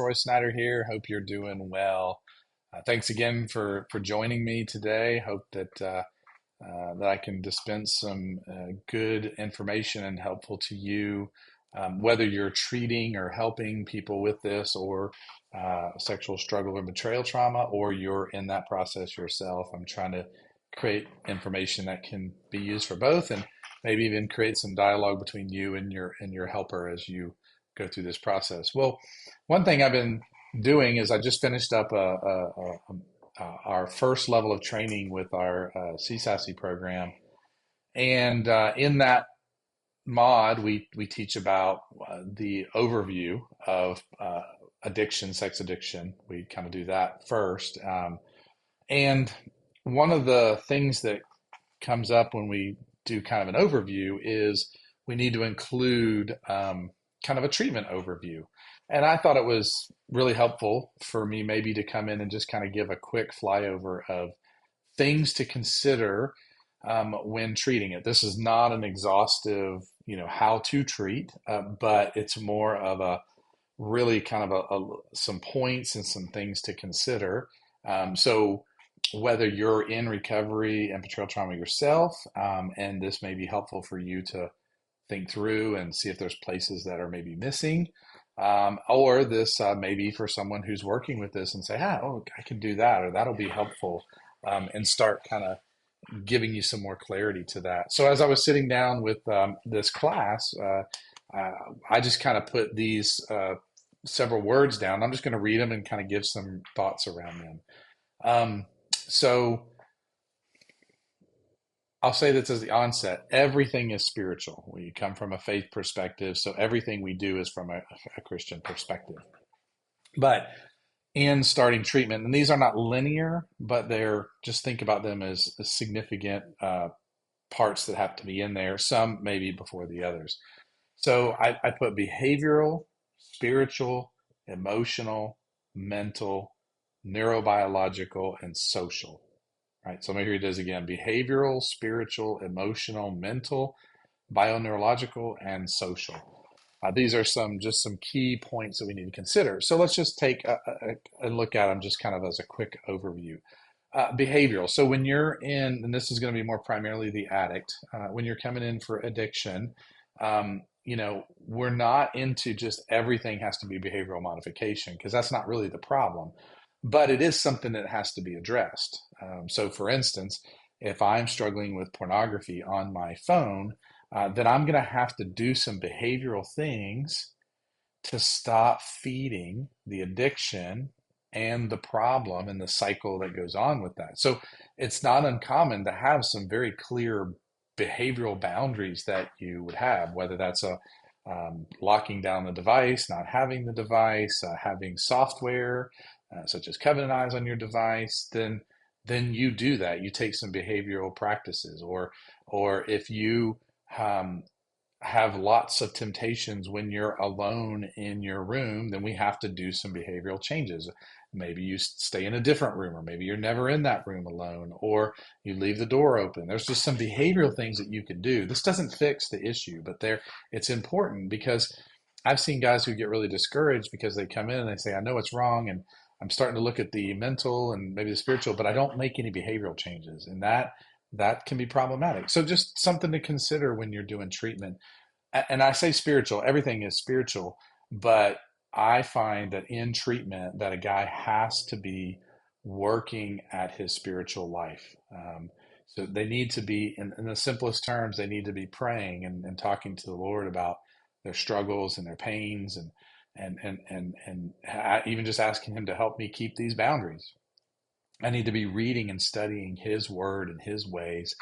Troy Snyder here. Hope you're doing well. Thanks again for joining me today. Hope that I can dispense some good information and helpful to you, whether you're treating or helping people with this, or sexual struggle or betrayal trauma, or you're in that process yourself. I'm trying to create information that can be used for both, and maybe even create some dialogue between you and your helper as you go through this process. Well, one thing I've been doing is I just finished up our first level of training with our CSASI program, and in that mod, we teach about the overview of addiction, sex addiction. We kind of do that first, and one of the things that comes up when we do kind of an overview is we need to include kind of a treatment overview. And I thought it was really helpful for me maybe to come in and just kind of give a quick flyover of things to consider when treating it. This is not an exhaustive, how to treat, but it's more of a really kind of some points and some things to consider. So whether you're in recovery and betrayal trauma yourself, and this may be helpful for you to think through and see if there's places that are maybe missing, or this may be for someone who's working with this and say, oh, I can do that, or that'll be helpful, and start kind of giving you some more clarity to that. So as I was sitting down with this class, I just kind of put these several words down. I'm just going to read them and kind of give some thoughts around them. So I'll say this as the onset: everything is spiritual. We come from a faith perspective, so everything we do is from a Christian perspective. But in starting treatment, and these are not linear, but they're, just think about them as significant parts that have to be in there, some maybe before the others. So I put behavioral, spiritual, emotional, mental, neurobiological, and social. Right. So let me read this again: behavioral, spiritual, emotional, mental, bioneurological, and social. These are some key points that we need to consider. So let's just take a look at them just kind of as a quick overview. Behavioral. So when you're in, and this is going to be more primarily the addict, when you're coming in for addiction, we're not into just everything has to be behavioral modification, because that's not really the problem, but it is something that has to be addressed. So for instance, if I'm struggling with pornography on my phone, then I'm going to have to do some behavioral things to stop feeding the addiction and the problem and the cycle that goes on with that. So it's not uncommon to have some very clear behavioral boundaries that you would have, whether that's locking down the device, not having the device, having software such as Covenant Eyes on your device. Then you do that. You take some behavioral practices, or if you have lots of temptations when you're alone in your room, then we have to do some behavioral changes. Maybe you stay in a different room, or maybe you're never in that room alone, or you leave the door open. There's just some behavioral things that you can do. This doesn't fix the issue, but it's important, because I've seen guys who get really discouraged because they come in and they say, I know it's wrong, and I'm starting to look at the mental and maybe the spiritual, but I don't make any behavioral changes. And that can be problematic. So just something to consider when you're doing treatment. And I say spiritual, everything is spiritual, but I find that in treatment that a guy has to be working at his spiritual life. So they need to be, in the simplest terms, they need to be praying and talking to the Lord about their struggles and their pains, and even just asking him to help me keep these boundaries. I need to be reading and studying his word and his ways,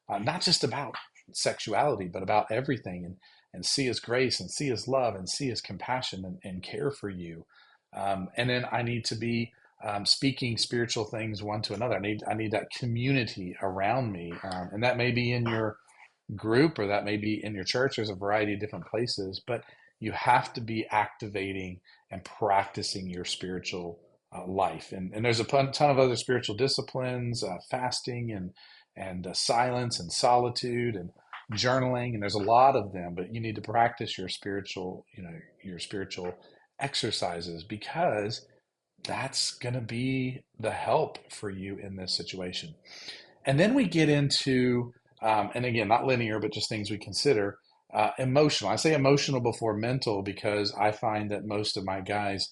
not just about sexuality, but about everything, and see his grace and see his love and see his compassion and care for you. And then I need to be speaking spiritual things one to another. I need that community around me. And that may be in your group, or that may be in your church. There's a variety of different places, but you have to be activating and practicing your spiritual life. And there's a ton of other spiritual disciplines, fasting and silence and solitude and journaling, and there's a lot of them. But you need to practice your spiritual exercises, because that's going to be the help for you in this situation. And then we get into, and again, not linear, but just things we consider emotional. I say emotional before mental because I find that most of my guys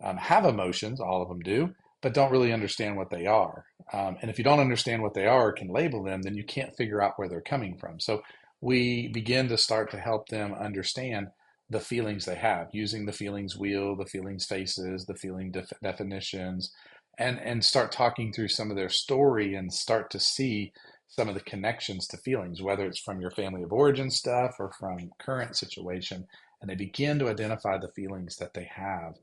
have emotions, all of them do, but don't really understand what they are. And if you don't understand what they are or can label them, then you can't figure out where they're coming from. So we begin to start to help them understand the feelings they have using the feelings wheel, the feelings faces, the feeling definitions, and start talking through some of their story and start to see some of the connections to feelings, whether it's from your family of origin stuff or from current situation. And they begin to identify the feelings that they have,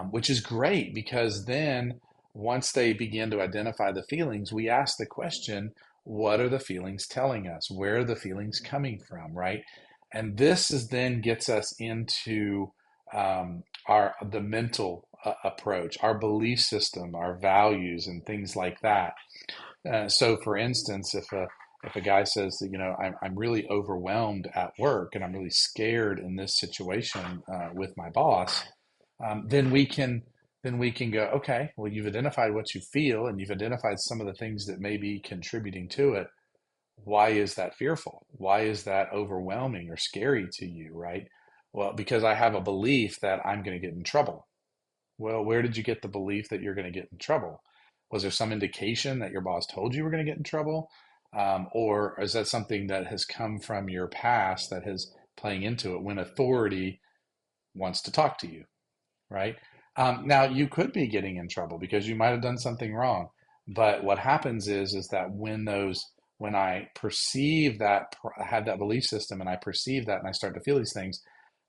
which is great because then once they begin to identify the feelings, we ask the question, what are the feelings telling us? Where are the feelings coming from, right? And this is then gets us into our the mental approach, our belief system, our values, and things like that. So, for instance, if a guy says that, I'm really overwhelmed at work and I'm really scared in this situation with my boss, then we can go, okay, well, you've identified what you feel and you've identified some of the things that may be contributing to it. Why is that fearful? Why is that overwhelming or scary to you, right? Well, because I have a belief that I'm going to get in trouble. Well, where did you get the belief that you're going to get in trouble? Was there some indication that your boss told you were going to get in trouble? Or is that something that has come from your past that is playing into it when authority wants to talk to you, right? Now, you could be getting in trouble because you might have done something wrong. But what happens is that when I perceive that, I have that belief system and I perceive that and I start to feel these things,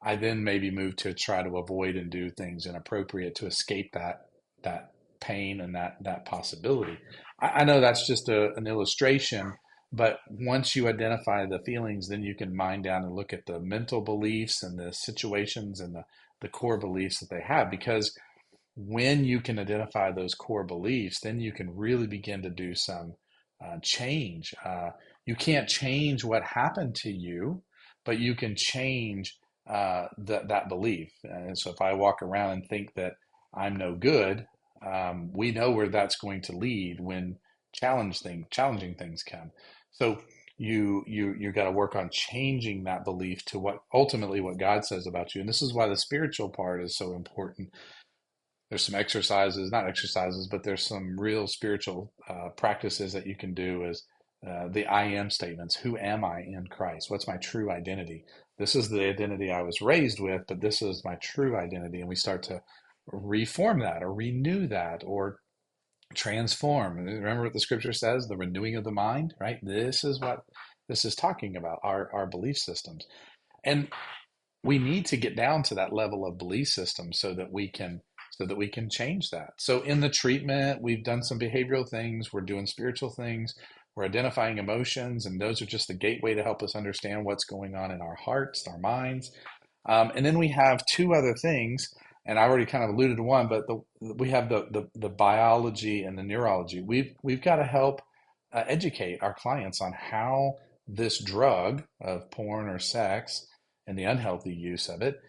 I then maybe move to try to avoid and do things inappropriate to escape that pain and that possibility. I know that's just an illustration, but once you identify the feelings, then you can mine down and look at the mental beliefs and the situations and the core beliefs that they have. Because when you can identify those core beliefs, then you can really begin to do some change. You can't change what happened to you, but you can change that belief. And so if I walk around and think that I'm no good, we know where that's going to lead when challenging things come. So you got to work on changing that belief to what ultimately what God says about you. And this is why the spiritual part is so important. There's some exercises, not exercises, but there's some real spiritual practices that you can do as the I am statements. Who am I in Christ? What's my true identity? This is the identity I was raised with, but this is my true identity. And we start to reform that or renew that or transform. Remember what the scripture says, the renewing of the mind, right? This is what this is talking about, our belief systems. And we need to get down to that level of belief system so that we can change that. So in the treatment, we've done some behavioral things, we're doing spiritual things, we're identifying emotions, and those are just the gateway to help us understand what's going on in our hearts, our minds. And then we have two other things, and I already kind of alluded to one, but we have the biology and the neurology. We've got to help educate our clients on how this drug of porn or sex and the unhealthy use of it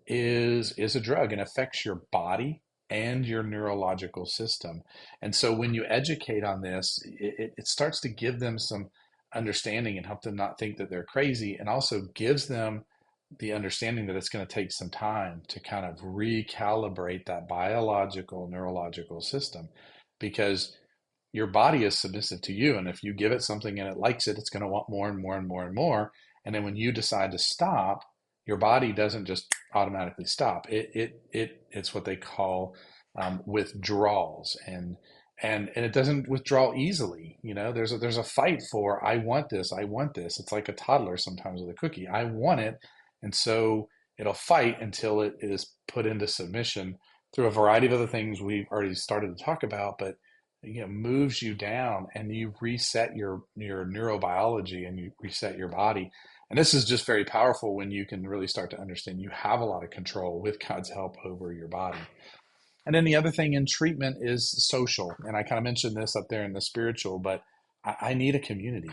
is a drug and affects your body and your neurological system. And so when you educate on this, it starts to give them some understanding and help them not think that they're crazy, and also gives them the understanding that it's going to take some time to kind of recalibrate that biological neurological system, because your body is submissive to you, and if you give it something and it likes it, it's going to want more and more and more and more. And then when you decide to stop, your body doesn't just automatically stop. It's what they call withdrawals, and it doesn't withdraw easily. There's a fight for, I want this, I want this. It's like a toddler sometimes with a cookie. I want it, and so it'll fight until it is put into submission through a variety of other things we've already started to talk about. But moves you down, and you reset your neurobiology and you reset your body. And this is just very powerful when you can really start to understand you have a lot of control with God's help over your body. And then the other thing in treatment is social. And I kind of mentioned this up there in the spiritual, but I need a community.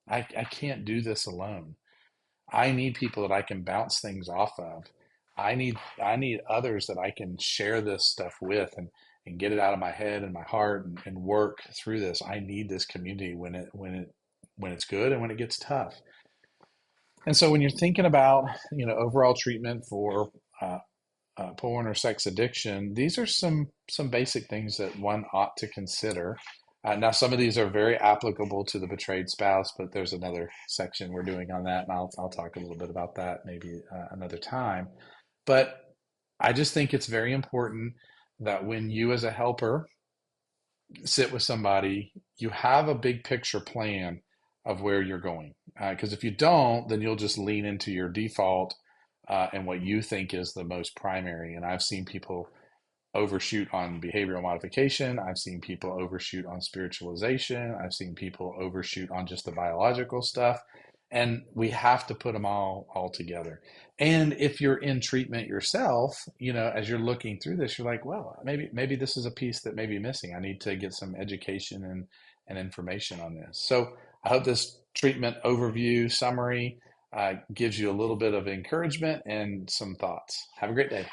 I can't do this alone. I need people that I can bounce things off of. I need others that I can share this stuff with and get it out of my head and my heart and work through this. I need this community when it's good and when it gets tough. And so when you're thinking about, overall treatment for uh, porn or sex addiction, these are some basic things that one ought to consider. Now, some of these are very applicable to the betrayed spouse, but there's another section we're doing on that, and I'll talk a little bit about that maybe another time. But I just think it's very important that when you, as a helper, sit with somebody, you have a big picture plan of where you're going. Because if you don't, then you'll just lean into your default and what you think is the most primary. And I've seen people overshoot on behavioral modification. I've seen people overshoot on spiritualization. I've seen people overshoot on just the biological stuff. And we have to put them all together. And if you're in treatment yourself, as you're looking through this, you're like, well, maybe this is a piece that may be missing. I need to get some education and information on this. So I hope this treatment overview summary gives you a little bit of encouragement and some thoughts. Have a great day.